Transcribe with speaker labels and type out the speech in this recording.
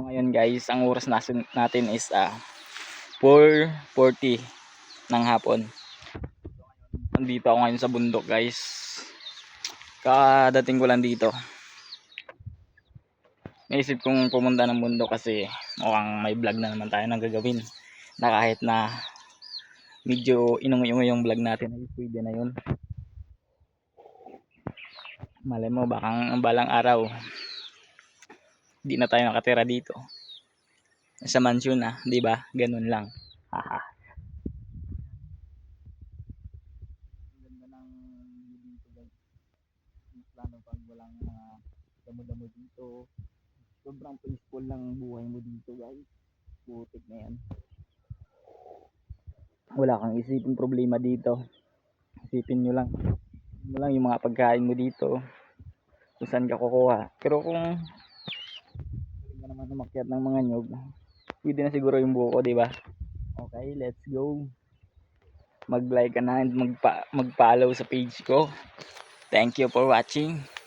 Speaker 1: Ngayon guys, ang oras natin is 4:40 ng hapon. Nandito ako ngayon sa bundok guys. Kadating ko lang dito. Naisip kong pumunta ng bundok kasi mukhang may vlog na naman tayo nang gagawin. Na kahit na medyo inungoy-ungoy yung vlog natin ay pwede na yun. Malay mo baka balang araw di na tayo nakatira dito. Sa mansion na, 'di ba? Ganun lang. Haha. Ganda ng dito guys. Lalo pag walang mga damo-damo dito. Sobrang peaceful lang buhay mo dito guys. Putik na yan. Wala kang isipin problema dito. Isipin nyo lang. Yung mga pagkain mo dito. Kung saan ka kukuha. Pero kung hindi ka naman umakyat ng mga nyog, pwede na siguro yung buko, di ba? Okay, let's go. Mag-like ka na and mag-follow sa page ko. Thank you for watching.